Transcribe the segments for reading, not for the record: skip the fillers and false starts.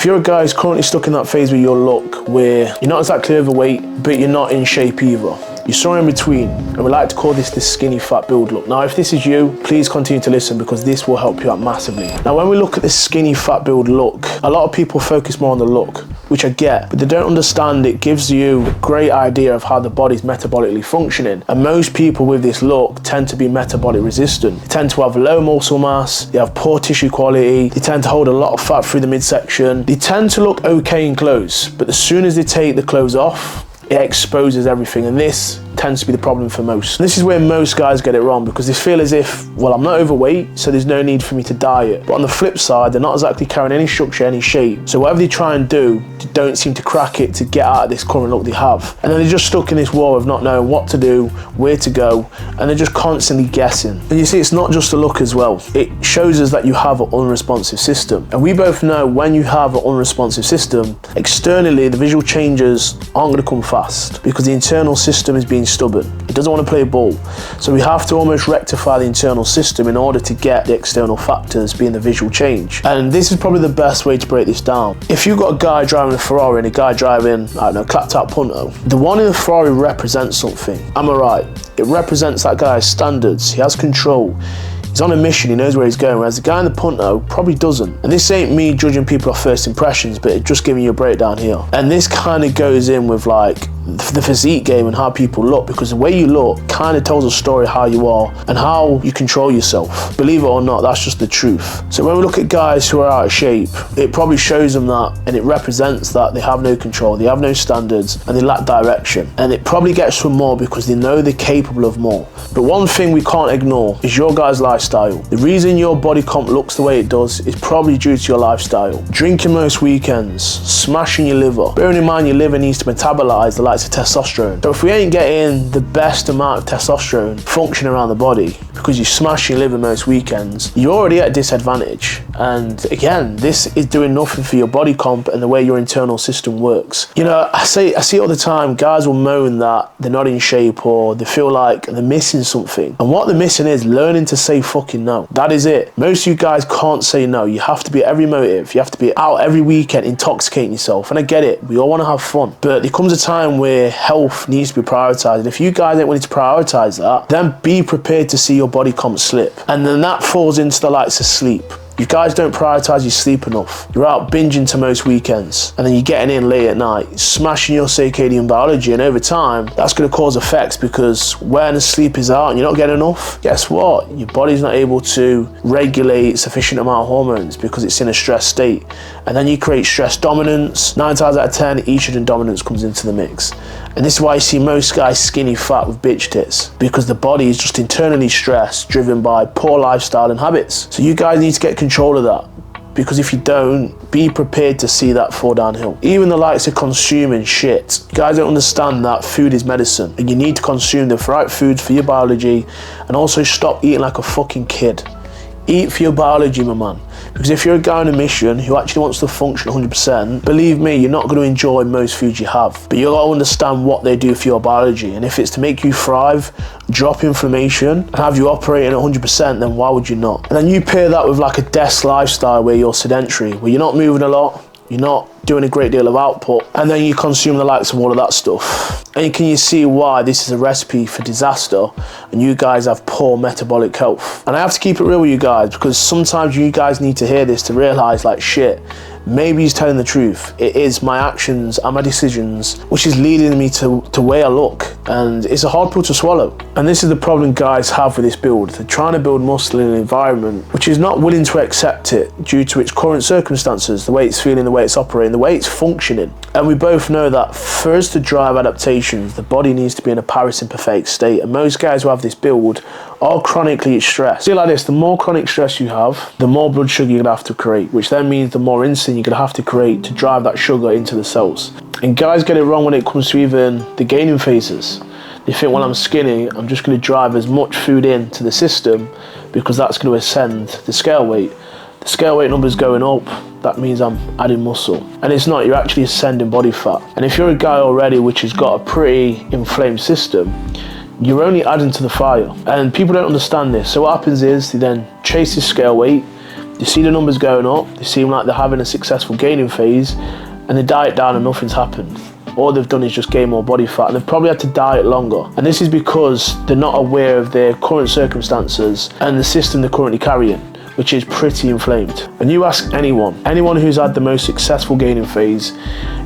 If you're a guy who's currently stuck in that phase with your look, where you're not exactly overweight, but you're not in shape either, you're somewhere in between, and we like to call this the skinny fat build look. Now, if this is you, please continue to listen because this will help you out massively. Now, when we look at this skinny fat build look, a lot of people focus more on the look, which I get, but they don't understand it gives you a great idea of how the body's metabolically functioning. And most people with this look tend to be metabolic resistant. They tend to have low muscle mass, they have poor tissue quality, they tend to hold a lot of fat through the midsection. They tend to look okay in clothes, but as soon as they take the clothes off, it exposes everything, and this tends to be the problem for most. This is where most guys get it wrong because they feel as if, well, I'm not overweight, so there's no need for me to diet. But on the flip side, they're not exactly carrying any structure, any shape. So whatever they try and do, they don't seem to crack it to get out of this current look they have. And then they're just stuck in this war of not knowing what to do, where to go, and they're just constantly guessing. And you see, it's not just the look as well. It shows us that you have an unresponsive system. And we both know when you have an unresponsive system, externally, the visual changes aren't going to come fast because the internal system is being stubborn. It doesn't want to play ball. So we have to almost rectify the internal system in order to get the external factors being the visual change. And this is probably the best way to break this down. If you've got a guy driving a Ferrari and a guy driving, I don't know, clapped out Punto, the one in the Ferrari represents something. Am I right? It represents that guy's standards. He has control. He's on a mission, he knows where he's going, whereas the guy in the Punto probably doesn't. And this ain't me judging people off first impressions, but it's just giving you a breakdown here. And this kind of goes in with like the physique game and how people look, because the way you look kind of tells a story how you are and how you control yourself. Believe it or not, that's just the truth. So when we look at guys who are out of shape, it probably shows them that, and it represents that they have no control, they have no standards, and they lack direction. And it probably gets to them more because they know they're capable of more. But one thing we can't ignore is your guy's lifestyle. The reason your body comp looks the way it does is probably due to your lifestyle. Drinking most weekends, smashing your liver. Bearing in mind your liver needs to metabolize the likes of testosterone. So if we ain't getting the best amount of testosterone functioning around the body because you smash your liver most weekends, you're already at a disadvantage. And again, this is doing nothing for your body comp and the way your internal system works. You know, I see it all the time. Guys will moan that they're not in shape or they feel like they're missing something. And what they're missing is learning to say fucking no. That is it. Most of you guys can't say no. You have to be at every motive. You have to be out every weekend intoxicating yourself. And I get it. We all want to have fun. But there comes a time where health needs to be prioritized. And if you guys ain't willing to prioritize that, then be prepared to see your body comp slip. And then that falls into the likes of sleep. You guys don't prioritize your sleep enough. You're out binging to most weekends, and then you're getting in late at night, smashing your circadian biology, and over time, that's going to cause effects because when the sleep is out and you're not getting enough, guess what? Your body's not able to regulate sufficient amount of hormones because it's in a stress state. And then you create stress dominance. 9 times out of 10, estrogen dominance comes into the mix. And this is why you see most guys skinny fat with bitch tits, because the body is just internally stressed, driven by poor lifestyle and habits. So you guys need to get control of that, because if you don't, be prepared to see that fall downhill. Even the likes of consuming shit. You guys don't understand that food is medicine, and you need to consume the right foods for your biology, and also stop eating like a fucking kid. Eat for your biology, my man. Because if you're a guy on a mission who actually wants to function 100%, believe me, you're not going to enjoy most foods you have. But you've got to understand what they do for your biology. And if it's to make you thrive, drop inflammation, and have you operating at 100%, then why would you not? And then you pair that with like a desk lifestyle where you're sedentary, where you're not moving a lot, you're not doing a great deal of output, and then you consume the likes of all of that stuff. And can you see why this is a recipe for disaster and you guys have poor metabolic health? And I have to keep it real with you guys, because sometimes you guys need to hear this to realize, like, shit, maybe he's telling the truth. It is my actions and my decisions which is leading me to where I look, and it's a hard pill to swallow. And this is the problem guys have with this build. They're trying to build muscle in an environment which is not willing to accept it due to its current circumstances, the way it's feeling, the way it's operating, the way it's functioning. And we both know that for us to drive adaptations, the body needs to be in a parasympathetic state, and most guys who have this build are chronically stressed. See, like this, the more chronic stress you have, the more blood sugar you're gonna have to create, which then means the more insulin you're gonna have to create to drive that sugar into the cells. And guys get it wrong when it comes to even the gaining phases. They think, well, I'm skinny, I'm just gonna drive as much food into the system because that's gonna ascend the scale weight. The scale weight number's going up, that means I'm adding muscle. And it's not, you're actually ascending body fat. And if you're a guy already which has got a pretty inflamed system, you're only adding to the fire. And people don't understand this. So what happens is they then chase this scale weight, You see the numbers going up, they seem like they're having a successful gaining phase, and they diet down and nothing's happened. All they've done is just gain more body fat, and they've probably had to diet longer. And this is because they're not aware of their current circumstances and the system they're currently carrying, which is pretty inflamed. And you ask anyone who's had the most successful gaining phase,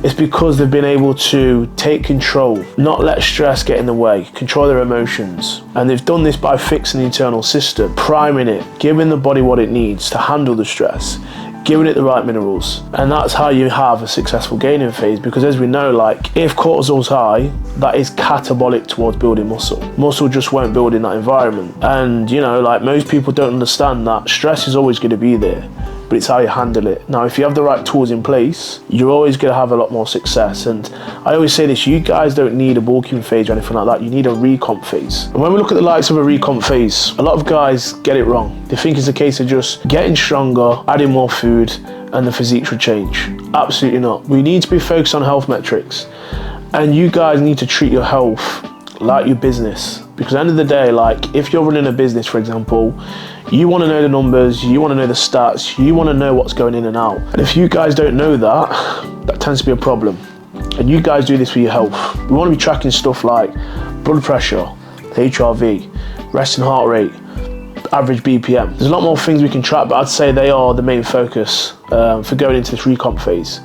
it's because they've been able to take control, not let stress get in the way, control their emotions. And they've done this by fixing the internal system, priming it, giving the body what it needs to handle the stress, giving it the right minerals. And that's how you have a successful gaining phase, because as we know, like, if cortisol's high, that is catabolic towards building muscle. Muscle just won't build in that environment. And you know, like, most people don't understand that stress is always going to be there, but it's how you handle it. Now, if you have the right tools in place, you're always going to have a lot more success. And I always say this, you guys don't need a bulking phase or anything like that, you need a recomp phase. And when we look at the likes of a recomp phase, a lot of guys get it wrong. They think it's a case of just getting stronger, adding more food, and the physiques will change. Absolutely not. We need to be focused on health metrics. And you guys need to treat your health like your business. Because at the end of the day, like, if you're running a business, for example, you want to know the numbers, you want to know the stats, you want to know what's going in and out. And if you guys don't know that, that tends to be a problem. And you guys do this for your health. We want to be tracking stuff like blood pressure, HRV, resting heart rate, average BPM. There's a lot more things we can track, but I'd say they are the main focus for going into this recomp phase.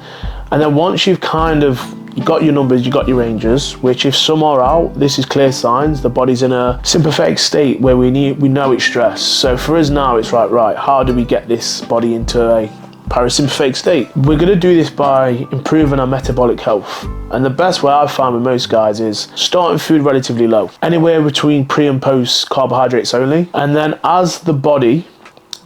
And then once you've kind of you got your numbers, you got your ranges, which if some are out, this is clear signs the body's in a sympathetic state where we know it's stressed. So for us now, it's right, how do we get this body into a parasympathetic state? We're going to do this by improving our metabolic health. And the best way I've found with most guys is starting food relatively low, anywhere between pre and post carbohydrates only. And then as the body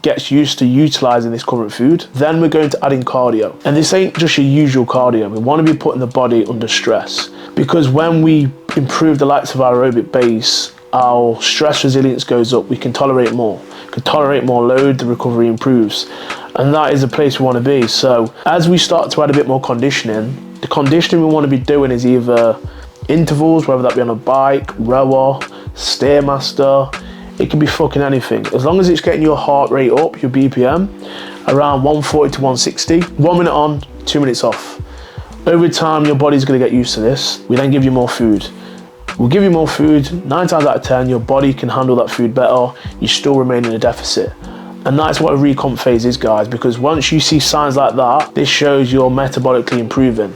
gets used to utilizing this current food, then we're going to add in cardio. And this ain't just your usual cardio. We want to be putting the body under stress, because when we improve the likes of our aerobic base, our stress resilience goes up, we can tolerate more. Load, the recovery improves. And that is the place we want to be. So as we start to add a bit more conditioning, the conditioning we want to be doing is either intervals, whether that be on a bike, rower, Stairmaster. It can be fucking anything. As long as it's getting your heart rate up, your BPM, around 140 to 160, 1 minute on, 2 minutes off. Over time, your body's gonna get used to this. We then give you more food. We'll give you more food, 9 times out of 10, your body can handle that food better, you still remain in a deficit. And that's what a recomp phase is, guys, because once you see signs like that, this shows you're metabolically improving,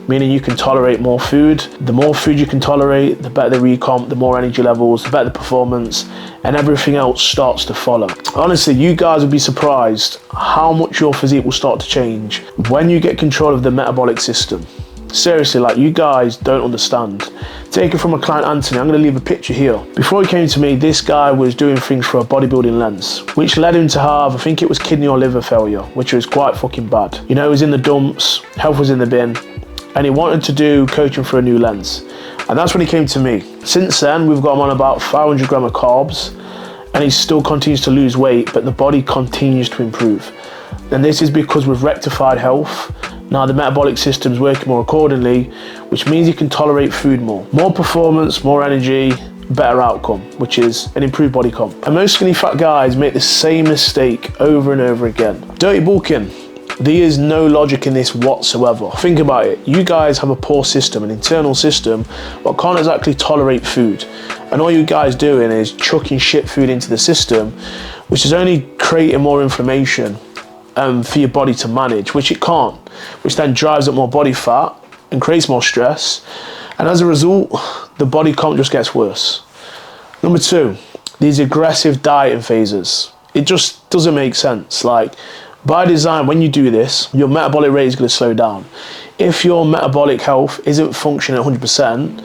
meaning you can tolerate more food. The more food you can tolerate, the better the recomp, the more energy levels, the better the performance, and everything else starts to follow. Honestly, you guys would be surprised how much your physique will start to change when you get control of the metabolic system. Seriously, like, you guys don't understand. Take it from a client, Anthony. I'm going to leave a picture here. Before he came to me, this guy was doing things for a bodybuilding lens, which led him to have, I think it was kidney or liver failure, which was quite fucking bad. You know, he was in the dumps, health was in the bin, and he wanted to do coaching for a new lens. And that's when he came to me. Since then, we've got him on about 500 grams of carbs, and he still continues to lose weight, but the body continues to improve. And this is because we've rectified health. Now the metabolic system's working more accordingly, which means you can tolerate food more. More performance, more energy, better outcome, which is an improved body comp. And most skinny fat guys make the same mistake over and over again. Dirty bulking. There is no logic in this whatsoever. Think about it. You guys have a poor system, an internal system, but can't exactly tolerate food. And all you guys doing is chucking shit food into the system, which is only creating more inflammation for your body to manage, which it can't, which then drives up more body fat and creates more stress. And as a result, the body comp just gets worse. Number 2, these aggressive dieting phases. It just doesn't make sense. Like, by design, when you do this, your metabolic rate is going to slow down. If your metabolic health isn't functioning at 100%,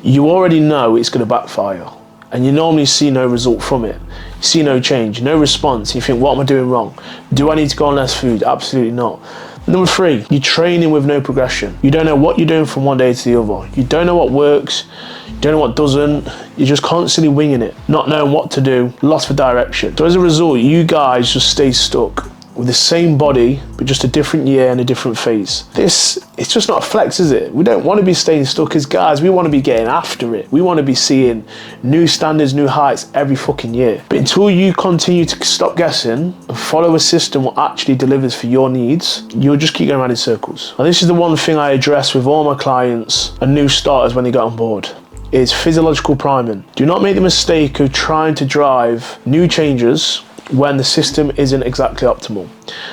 you already know it's going to backfire. And you normally see no result from it. You see no change, no response. You think, what am I doing wrong? Do I need to go on less food? Absolutely not. Number 3, you're training with no progression. You don't know what you're doing from one day to the other. You don't know what works. You don't know what doesn't. You're just constantly winging it, not knowing what to do, lost for direction. So as a result, you guys just stay stuck. with the same body, but just a different year and a different phase. It's just not a flex, is it? We don't want to be staying stuck as guys. We want to be getting after it. We want to be seeing new standards, new heights every fucking year. But until you continue to stop guessing and follow a system what actually delivers for your needs, you'll just keep going around in circles. And this is the one thing I address with all my clients and new starters when they get on board. Is physiological priming. Do not make the mistake of trying to drive new changes when the system isn't exactly optimal.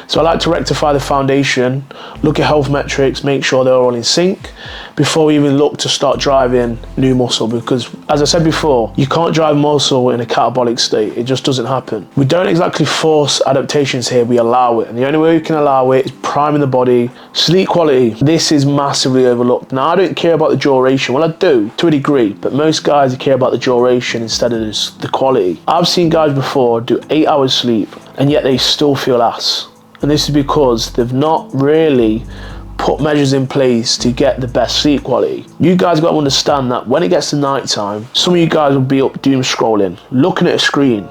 So I like to rectify the foundation, look at health metrics, make sure they're all in sync before we even look to start driving new muscle, because as I said before, you can't drive muscle in a catabolic state. It just doesn't happen. We don't exactly force adaptations here, we allow it. And the only way we can allow it is priming the body. Sleep quality, this is massively overlooked. Now I don't care about the duration. Well, I do to a degree, but most guys care about the duration instead of the quality. I've seen guys before do 8 hours sleep and yet they still feel ass. And this is because they've not really put measures in place to get the best sleep quality. You guys got to understand that when it gets to night time, some of you guys will be up doom scrolling, looking at a screen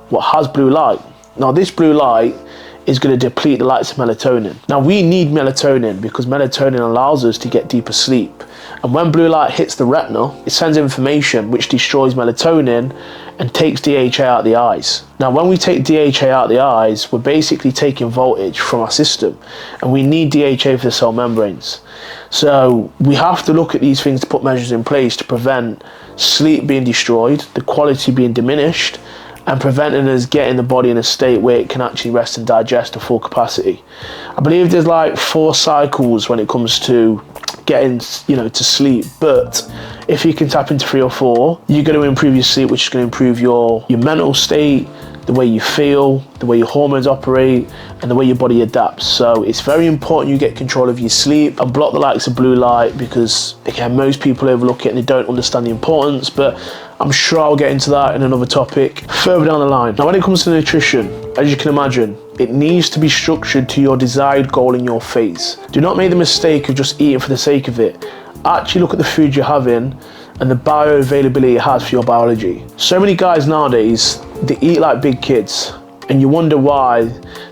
what has blue light. Now this blue light is going to deplete the likes of melatonin. Now we need melatonin because melatonin allows us to get deeper sleep. And when blue light hits the retina, it sends information which destroys melatonin and takes DHA out of the eyes. Now when we take DHA out of the eyes, we're basically taking voltage from our system, and we need DHA for the cell membranes. So we have to look at these things to put measures in place to prevent sleep being destroyed, the quality being diminished, and preventing us getting the body in a state where it can actually rest and digest to full capacity. I believe there's like 4 cycles when it comes to getting, to sleep, but if you can tap into 3 or 4, you're going to improve your sleep, which is going to improve your mental state, the way you feel, the way your hormones operate, and the way your body adapts. So it's very important you get control of your sleep and block the likes of blue light, because again, most people overlook it and they don't understand the importance, but I'm sure I'll get into that in another topic further down the line. Now when it comes to nutrition, as you can imagine, it needs to be structured to your desired goal in your phase. Do not make the mistake of just eating for the sake of it. Actually look at the food you're having and the bioavailability it has for your biology. So many guys nowadays, they eat like big kids, and you wonder why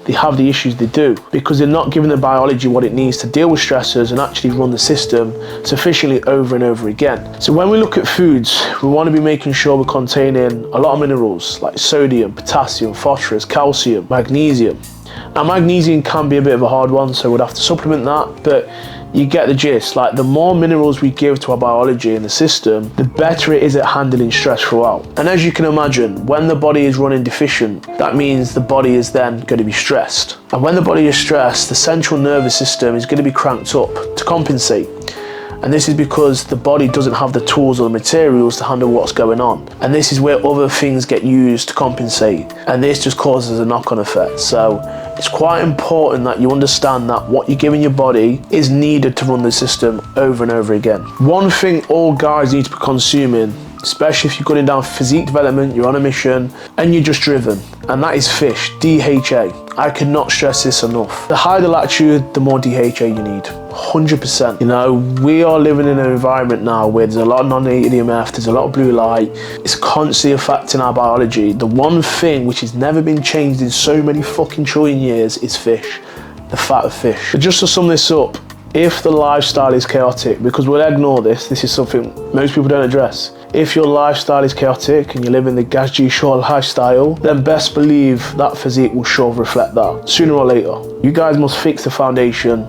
they have the issues they do, because they're not giving the biology what it needs to deal with stressors and actually run the system sufficiently over and over again. So when we look at foods, we want to be making sure we're containing a lot of minerals like sodium, potassium, phosphorus, calcium, magnesium. Now magnesium can be a bit of a hard one, so we'd have to supplement that, but you get the gist. Like, the more minerals we give to our biology and the system, the better it is at handling stress throughout. And as you can imagine, when the body is running deficient, that means the body is then going to be stressed. And when the body is stressed, the central nervous system is going to be cranked up to compensate. And this is because the body doesn't have the tools or the materials to handle what's going on. And this is where other things get used to compensate. And this just causes a knock-on effect. So it's quite important that you understand that what you're giving your body is needed to run the system over and over again. One thing all guys need to be consuming, especially if you're going down physique development, you're on a mission, and you're just driven, and that is fish, DHA. I cannot stress this enough. The higher the latitude, the more DHA you need, 100%. We are living in an environment now where there's a lot of non-native EMF, there's a lot of blue light, it's constantly affecting our biology. The one thing which has never been changed in so many fucking trillion years is fish, the fat of fish. But just to sum this up, if the lifestyle is chaotic, because we'll ignore this is something most people don't address. If your lifestyle is chaotic and you're living the gas G short lifestyle, then best believe that physique will sure reflect that sooner or later. You guys must fix the foundation,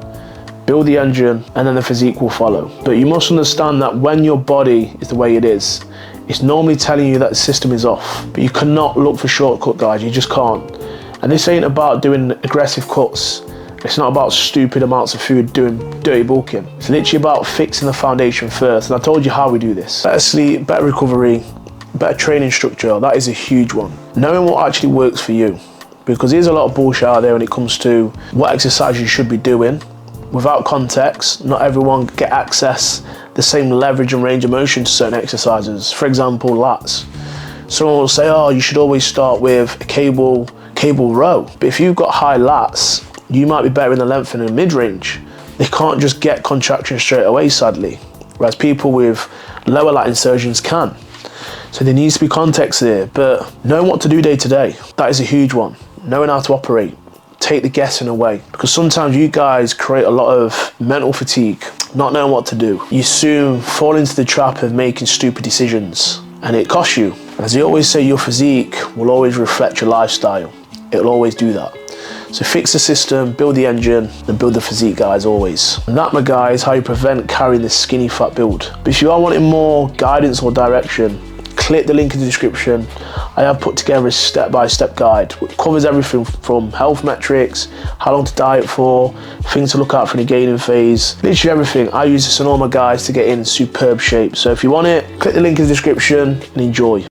build the engine, and then the physique will follow. But you must understand that when your body is the way it is, it's normally telling you that the system is off. But you cannot look for shortcut, guys, you just can't. And this ain't about doing aggressive cuts. It's not about stupid amounts of food doing dirty bulking. It's literally about fixing the foundation first. And I told you how we do this. Better sleep, better recovery, better training structure. That is a huge one. Knowing what actually works for you. Because there's a lot of bullshit out there when it comes to what exercise you should be doing. Without context, not everyone get access the same leverage and range of motion to certain exercises. For example, lats. Someone will say, oh, you should always start with a cable row. But if you've got high lats, you might be better in the length and the mid-range. They can't just get contraction straight away, sadly. Whereas people with lower lat insertions can. So there needs to be context there, but knowing what to do day to day, that is a huge one. Knowing how to operate, take the guessing away, because sometimes you guys create a lot of mental fatigue, not knowing what to do. You soon fall into the trap of making stupid decisions, and it costs you. As I always say, your physique will always reflect your lifestyle. It'll always do that. So fix the system, build the engine, and build the physique, guys, always. And that, my guy, is how you prevent carrying this skinny fat build. But if you are wanting more guidance or direction, click the link in the description. I have put together a step-by-step guide which covers everything from health metrics, how long to diet for, things to look out for in the gaining phase, literally everything. I use this on all my guys to get in superb shape. So if you want it, click the link in the description and enjoy.